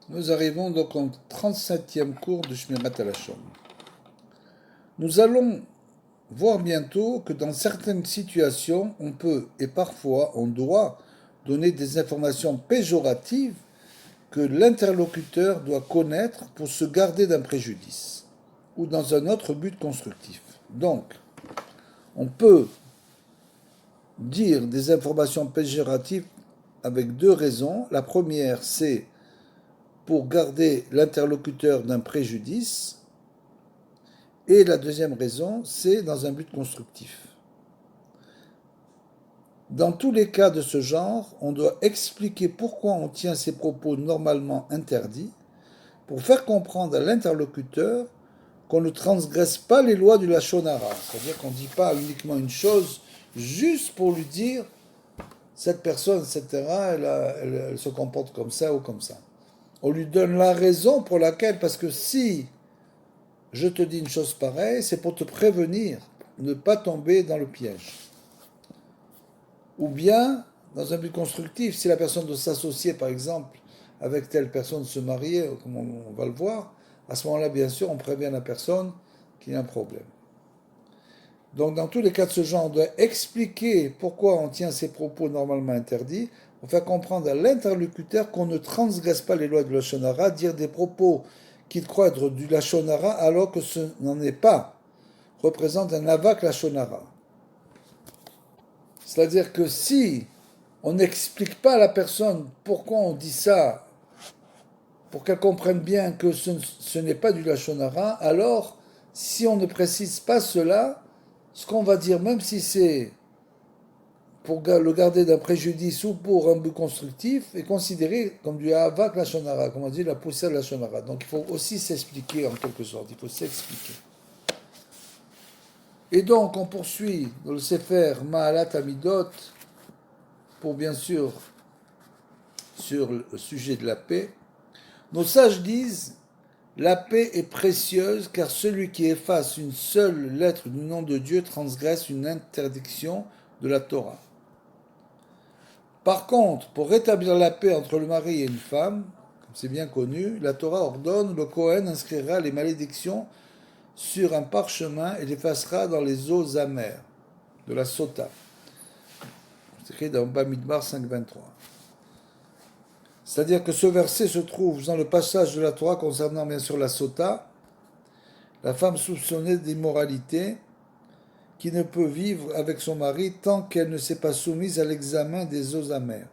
Nous arrivons donc au 37e cours de Shmirat Halashon. Nous allons voir bientôt que dans certaines situations, on peut et parfois on doit donner des informations péjoratives que l'interlocuteur doit connaître pour se garder d'un préjudice ou dans un autre but constructif. Donc, on peut dire des informations péjoratives avec deux raisons. La première, c'est pour garder l'interlocuteur d'un préjudice. Et la deuxième raison, c'est dans un but constructif. Dans tous les cas de ce genre, on doit expliquer pourquoi on tient ces propos normalement interdits pour faire comprendre à l'interlocuteur qu'on ne transgresse pas les lois du Lachon Hara. C'est-à-dire qu'on ne dit pas uniquement une chose juste pour lui dire cette personne, etc., elle se comporte comme ça ou comme ça. On lui donne la raison pour laquelle, parce que si je te dis une chose pareille, c'est pour te prévenir, ne pas tomber dans le piège. Ou bien, dans un but constructif, si la personne doit s'associer, par exemple, avec telle personne, se marier, comme on va le voir, à ce moment-là, bien sûr, on prévient la personne qu'il y a un problème. Donc, dans tous les cas de ce genre, on doit expliquer pourquoi on tient ces propos normalement interdits, pour faire comprendre à l'interlocuteur qu'on ne transgresse pas les lois de Lachon Hara, dire des propos qu'il croit être du Lachon Hara alors que ce n'en est pas, représente un avak Lachon Hara. C'est-à-dire que si on n'explique pas à la personne pourquoi on dit ça, pour qu'elle comprenne bien que ce n'est pas du Lachon Hara, alors si on ne précise pas cela, ce qu'on va dire, même si c'est pour le garder d'un préjudice ou pour un but constructif, est considéré comme du avak Lachon Hara, comme on dit la poussière Lachon Hara. Donc il faut aussi s'expliquer en quelque sorte, il faut s'expliquer. Et donc on poursuit dans le Sefer Ma'alat Amidot pour bien sûr sur le sujet de la paix. Nos sages disent la paix est précieuse car celui qui efface une seule lettre du nom de Dieu transgresse une interdiction de la Torah. Par contre, pour rétablir la paix entre le mari et une femme, comme c'est bien connu, la Torah ordonne le Kohen inscrira les malédictions sur un parchemin et l'effacera dans les eaux amères de la Sota. C'est écrit dans Bamidbar 5.23. C'est-à-dire que ce verset se trouve dans le passage de la Torah concernant bien sûr la Sota, la femme soupçonnée d'immoralité qui ne peut vivre avec son mari tant qu'elle ne s'est pas soumise à l'examen des eaux amères.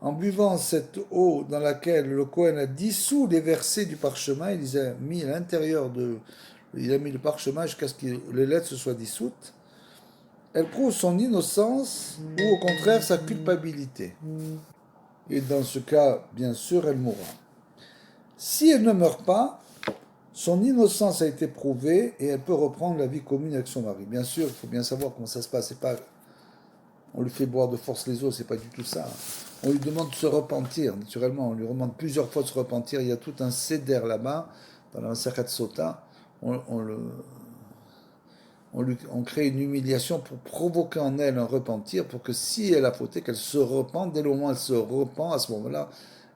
En buvant cette eau dans laquelle le Kohen a dissous les versets du parchemin, il les a mis à l'intérieur il a mis le parchemin jusqu'à ce que les lettres se soient dissoutes, elle prouve son innocence ou au contraire sa culpabilité. Et dans ce cas, bien sûr, elle mourra. Si elle ne meurt pas, son innocence a été prouvée et elle peut reprendre la vie commune avec son mari. Bien sûr, il faut bien savoir comment ça se passe. C'est pas, on lui fait boire de force les eaux, c'est pas du tout ça. On lui demande de se repentir, naturellement. On lui demande plusieurs fois de se repentir. Il y a tout un céder là-bas, dans la Masechet Sota. On crée une humiliation pour provoquer en elle un repentir, pour que si elle a fauté, qu'elle se repente. Dès le moment où elle se repent, à ce moment-là,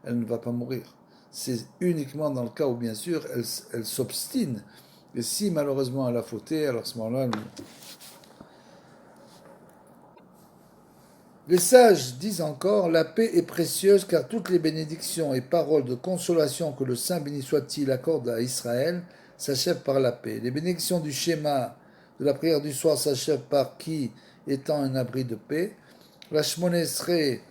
elle ne va pas mourir. C'est uniquement dans le cas où, bien sûr, elle s'obstine. Et si malheureusement elle a fauté, alors à ce moment-là, les sages disent encore, la paix est précieuse car toutes les bénédictions et paroles de consolation que le Saint béni soit-il accorde à Israël s'achèvent par la paix. Les bénédictions du schéma de la prière du soir s'achèvent par qui étant un abri de paix. La Shmoneh Esrei,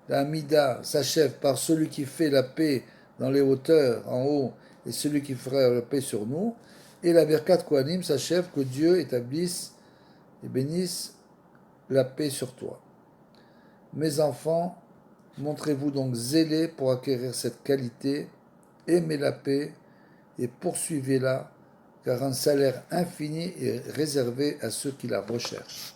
la Hamida s'achève par celui qui fait la paix dans les hauteurs, en haut, et celui qui fera la paix sur nous. Et la Birkat Kohanim s'achève que Dieu établisse et bénisse la paix sur toi. Mes enfants, montrez-vous donc zélés pour acquérir cette qualité, aimez la paix et poursuivez-la, car un salaire infini est réservé à ceux qui la recherchent.